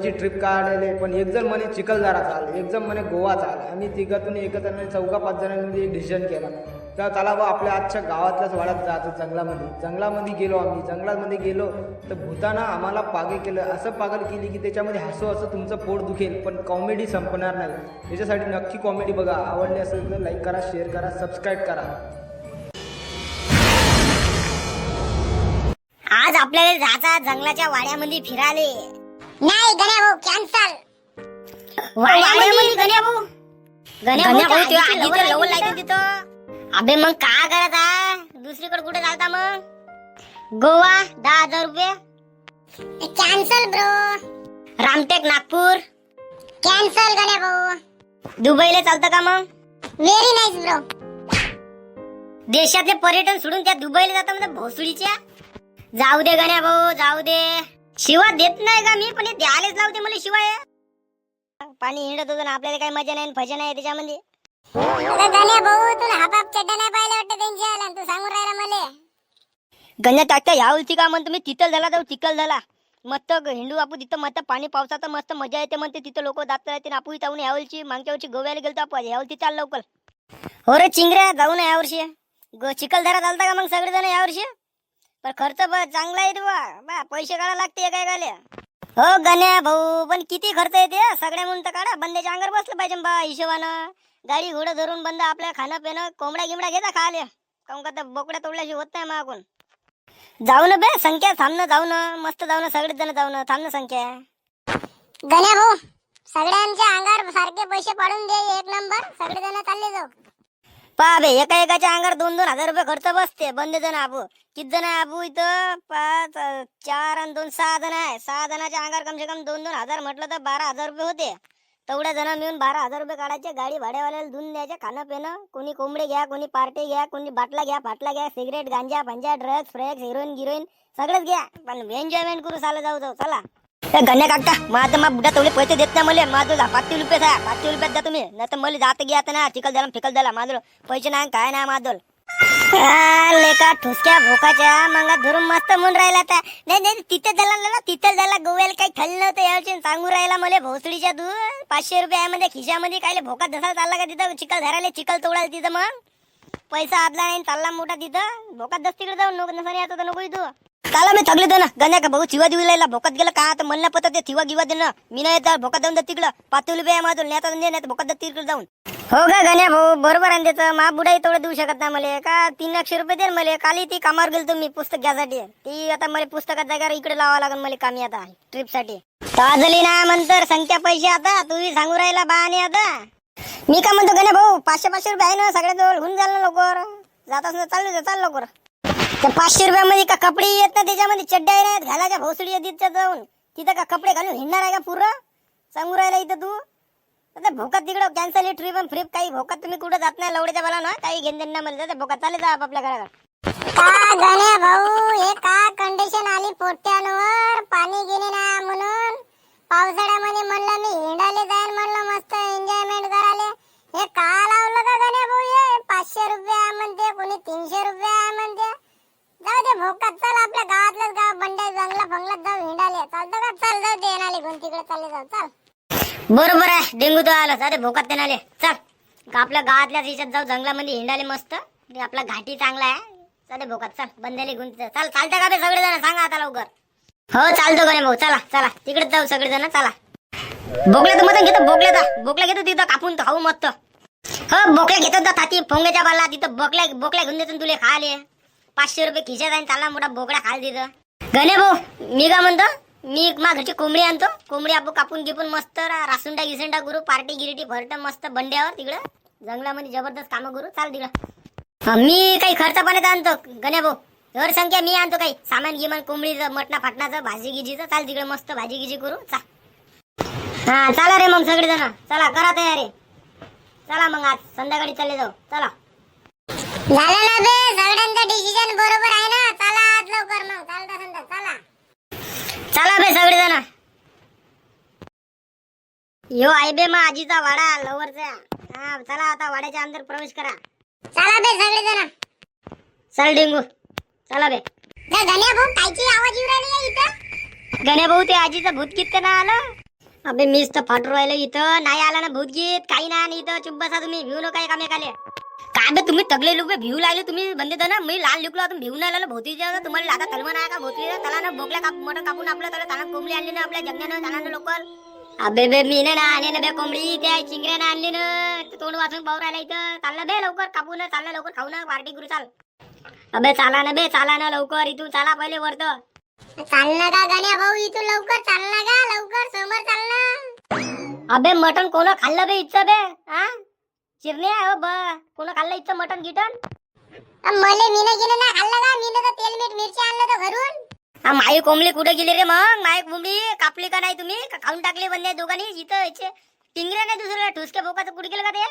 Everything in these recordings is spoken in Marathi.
गोव्याची ट्रिप काढलेली, पण एक जण म्हणे चिखलदरा चाल, एक जण म्हणे गोवा चाल. आम्ही तिघातून एकत्र 4-5 जणांमध्ये एक डिसिजन केला. तर चला बा आपल्या आजच्या गावातल्याच वाड्यात जातो. जंगलामध्ये गेलो. आम्ही जंगलामध्ये गेलो तर भूतानं आम्हाला पागल केलं. असं पागल केली की त्याच्यामध्ये हसं तुमचं पोट दुखेल, पण कॉमेडी संपणार नाही. त्याच्यासाठी नक्की कॉमेडी बघा. आवडली असेल तर लाईक करा, शेअर करा, सबस्क्राईब करा. आज आपल्याला जायचा जंगलाच्या वाड्यामध्ये फिराले. नाही गण्या भाऊ कॅन्सल. वाड्यामध्ये गण्या भाऊ ते आधीच लवल लायते तिथं. अबे मग काय करायचा, दुसरीकडे कुठे चालता मग? गोवा 10,000 रुपये. Cancel bro. Ramtek Nagpur cancel Ganya भाऊ. दुबईला चालतं का मग? Very nice bro. देशातले पर्यटन सोडून त्या दुबईला जाता म्हणजे भोसडीच्या. जाऊ दे गण्या भाऊ जाऊ दे. शिवा देत नाही का मी, पण द्यायलाच लावते मला शिवाय. पाणी हिंडत होतं ना, आपल्याला काही मजा नाही फजा नाही त्याच्यामध्ये. गण्या भाऊ तुला हापाप चड्डा नाही पाहिलं वाटतं त्यांच्या, आणि तू सांगून राहिला मला. गण्या टाकता यावलची का म्हणतो मी. चिखल झाला जाऊ, चिखल झाला मस्त हिंडू आपू तिथं. मस्त पाणी पावसाचं मस्त मजा येते म्हणते तिथं. लोक जात राहते ना, आपण जाऊन यावलची. मागच्या वर्षी गोव्याला गेलतो आपण, यावलची चाल लवकर. हो रे चिंगऱ्या जाऊ ना यावर्षी. चिखलदरा चालता का मग सगळेजण यावर्षी? पण खर्च चांगला आहे बा, पैसे काढा लागते काय गाले. हो गण्या भाऊ पण किती खर्च येते सगळ्या म्हणून तर काढा. बंद्याच्या अंगावर बसलं पाहिजे बा हिशोबानं. गाडी घोडं धरून बंद आपल्या खाणं पिणं कोंबड्या गिमड्या घेता खाले. काऊन का बोकड्या तोडल्याशी होत नाही मागून. जाऊ ना बे संख्या, थांबणं जाऊ ना, मस्त जाऊ ना सगळेच जण जाऊ ना, थांबणं संख्या. गण्या भाऊ सगळ्यांच्या अंगावर सारखे पैसे पाडून दे, एक नंबर. सगळे जण चालले जाऊ. पहा बे एकाच्या अंगावर 2-2 हजार रुपये खर्च बसते. बंद जण आबू किती जण आहे आबू इथं? 5, 4 आणि 2 6 जण आहे. 6 जणांच्या अंगावर कमसे कम 2-2 हजार म्हटलं तर 12,000 रुपये होते. तेवढ्या जण मिळून 12,000 रुपये काढायचे. गाडी भाड्यावाल्याला धुवून द्यायचे, खाणं पिणं. कोणी कोंबडे घ्या, कोणी पार्टी घ्या, कोणी बाटला घ्या, फाटला घ्या, सिगरेट गांजा भांजा ड्रग्स फ्रेक्स हिरोईन गिरोईन सगळंच घ्या. पण एन्जॉयमेंट करू साला जाऊ चला. गण्या काका माझं मा बुडा तेवढे पैसे देत नाही मला. माझं 5 रुपये आहे, 5 रुपयात द्या तुम्ही. नाही तर मला जात घ्या ना चिखल झाला फिकल झाला. माझं पैसे नाही काय नाही माझं. लेका ठुसक्या भोकाच्या मंगा धरून मस्त म्हणून राहिला आता. नाही तिथे झाला गोव्याला काही खाल्लं नव्हतं यावर्षी. सांगू राहिला मला भोसडीच्या तू 500 रुपये मध्ये खिशामध्ये काय भोकात धसायला चालला का तिथं? चिखल धरायला चिखल तोडायला तिथं. मग पैसा आपला नाही चालला मोठा तिथं. भोकात दस तिकडे जाऊन नसं येतो तर नको तू. काला मी थकले ना गण्या का भाऊ. चिवा देऊ लागला भोकात गेला का आता म्हणलं पता ते थिवा गिवा देणं. मी नाही येतात भोकात जाऊन तिकडं 5 रुपये माझं नाही भोकात तिकडे जाऊन. हो का गण्या भाऊ बरोबर आहे त्याचं. मा बुडाई तेवढं देऊ शकत नाही मला का. 300 रुपये दे मला. काली ती कामावर गेलो मी पुस्तक घ्यासाठी. ती आता मला पुस्तकात जागेवर इकडे लावावं लागेल मला कामी आता ट्रिप साठी. ताजली ना म्हणतर संख्या पैसे आता तुम्ही सांगू राहिला बा. आणि आता मी का म्हणतो गण्या भाऊ 500 रुपये आहे ना सगळ्याजवळ. होऊन जाल ना लवकर. जात असं चाल लवकर. त्या 500 रुपयामध्ये का कपडे येत ना त्याच्यामध्ये चड्ड्या नाहीत घालायच्या भोसडी तिथं जाऊन. तिथं का कपडे घालून हिंडणार आहे का पुरं? सांगू राहिला इथं तू. आता भोकात तिकडं कॅन्सल ट्रिप आणि फ्रिप काही भोकात तुम्ही कुठं जात नाही. लवड्याच्या बाला ना काही घेऊन देणार मला. भोकात चालले जा आपल्या घराकडे. का गण्या भाऊ हे का कंडिशन आली पोट्यांवर? पाणी गेले ना म्हणून. पावसाळ्यामध्ये म्हणलं मी हिंडाले जाईन म्हणलं मस्त एन्जॉयमेंट कराले. हे का लावलं का गण्या भाऊ? हे 500 रुपये म्हणते, कोणी 300 रुपये म्हणते. जाऊ दे भोकात चल. आपल्या गावातलंच गाव बंड्या जंगला फंगलात जाऊ हिंडाले. चालतं का? चल जाऊ दे नाले घेऊन तिकडे चालले जाऊ. चल बरोबर आहे डेंगू तो आला. अरे भोकात ते नाले चल आपल्या गावातल्याच याच्यात जाऊ जंगलामध्ये हिंडाले मस्त. आपला घाटी चांगला आहे. चाले भोकात चल बंद्याला घेऊन चल. चालतं का बे सगळेजण सांगा आता लवकर. हो चालतो गणे भाऊ चला तिकडेच जाऊ सगळेजण चला. बोकल्या तर मत घेतो. बोकल्या घेतो तिथं कापून खाऊ मस्त. हो बोकल्या घेतो थाती फोंग्याच्या बाला तिथं. बोकल्या घेऊन देतो तुला खाले. 500 रुपये खिशात आहे चालला मोठा बोकड्या खाल तिथं. गणे भाऊ मी का म्हणतो मी मा घरची कोंबडी आणतो. कोंबडी आपण कापून गिपून मस्त रासुंडा गिसुंडा करू. पार्टी गिरिटी भरट मस्त बंड्यावर तिकडं जंगलामध्ये जबरदस्त कामं करू. चाल तिकडं. मी काही खर्च पाण्यात आणतो गण्या भाऊ. एवढी संख्या मी आणतो काही सामान गिमान कोंबडीचं मटणा फाटणाचं भाजी गिजीचं. चाल तिकडे मस्त भाजी गिजी करू. हा चला रे मग सगळेजण चला करा तयारी. चला मग आज संध्याकाळी चालले जाऊ. चला झालं ना बे सगळ्यांचं डिसिजन बरोबर आहे ना. चला आज लवकर मग चालता समजा. चला बे सगळेजण. यो आहे बे मग आजीचा वाडा लवरचा. हा चला आता वाड्याच्या अंदर प्रवेश करा. चला बे सगळेजण. चल डेंगू चला बे. गण्या भाऊ कायची आवाज येऊ राहिली इथं? गण्या भाऊ ते आजीचं भूत किती ना आलं. अबे मीच तर फाटू राहिलो इथं. नाही आला ना भूतगीत काही नाही. आणि इथं चुप बसा तुम्ही. भिऊ नका एकामेकाले. काय बे तुम्ही तगले लोक भिऊ लागले तुम्ही बंदे ना. मी लहान लिकलो तुम्ही भिऊ नाही लागलो. भोती जेव्हा तुम्हाला आता तलमन आहे का भोती त्याला ना बोकल्या मोठं कापून आपलं त्याला ताना कोंबडी आणली ना आपल्या जगण्यानं ताना लवकर. अबे बे मी ना आणले ना बे कोंबडी त्या चिंगऱ्यानं आणली ना. तोंड वाचून पाहू राहिला इथं. चाललं बे लवकर कापू ना. चाललं लवकर खाऊ ना पार्टी करू चाल. अबे चाला ना बे चाला ना लवकर इथून चाला पहिले वरत. चालना का गण्या भाऊ इथून लवकर चालना का लवकर समोर चालना. अबे मटन कोण खाल्लं बे इथं बे हा चिरणे कोण खाल्लं इथं मटन गिटन. मले मीन गेले ना खाल्लं का मीन तर तेल मीठ मिरची आणलं तर घरून. माई कोंबडी कुठे गेली रे मग. माई कोंबडी कापली का नाही तुम्ही का खाऊन टाकली बंदे दोघांनी इथं टिंगरे नाही दुसरं ठुसके बोकाचं कुठे गेलं का ते.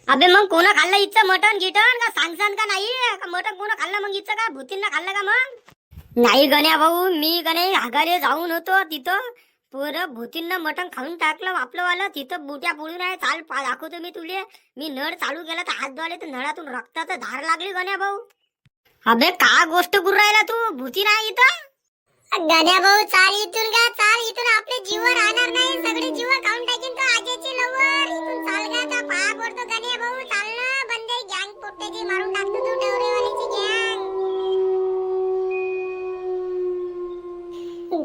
अबे मग कोण खाल्लं इथं मटन गिटन का सांगसान का नाही का मटन कोण खाल्लं मग इथं का भूतींना खाल्लं का मग. नाही गण्या भाऊ मी गणे आगाले जाऊन होतो तिथं पोरं भूतींना मटण खाऊन टाकलं आपलं वाला तिथं बुट्या पुळून आहे. चाल दाखवतो मी तुले. मी नळ चालू केला तर हात धुवाले तर नळातून रक्ताचं धार लागली गण्या भाऊ. अबे का गोष्ट करू राहिला तू भूती नाही इथं. गण्या भाऊ चाल इथून का चाल इथून आपले जीव राहणार नाही सगळे जीव खाऊन टाकीन तो आजेची लवर. इथून चाल का आता पाया पडतो गण्या भाऊ चाल ना बंदे गँग पोट्याची मारून टाकतो तू डवरेवालीची गँग.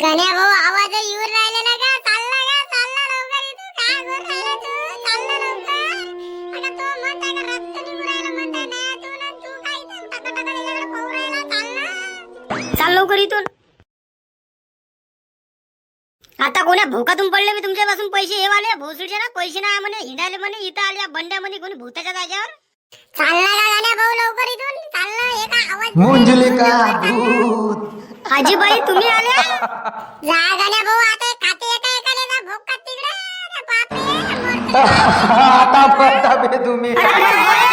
गण्या भाऊ आवाज येऊन राहिले ना का चालला लवकर इथून काय करून राहिला तू चालला लवकर. आता तो म्हणताय का रक्त निघून राहिलं म्हणताय ना तू काय इथं टाका त्याच्याकडे पाहू राहिला चालला. चाल लवकर इथून. आता कोण्या भोकातून पडले मी तुमच्यापासून पैसे हे वाले भोसडीचे ना पैसे नाही म्हणे हिंडाले म्हणे इथं आल्या बंड्यामध्ये कोणी भूताच्या जागेवर. चालला का गण्या भाऊ लवकर इथून चालला. हे का आवाज मुंजली का भूत. आजीबाई तुम्ही आल्या. जा गण्या भाऊ आता खाते एका भोग का तिकडे बापरे. आता पडता बे तुम्ही. अरे,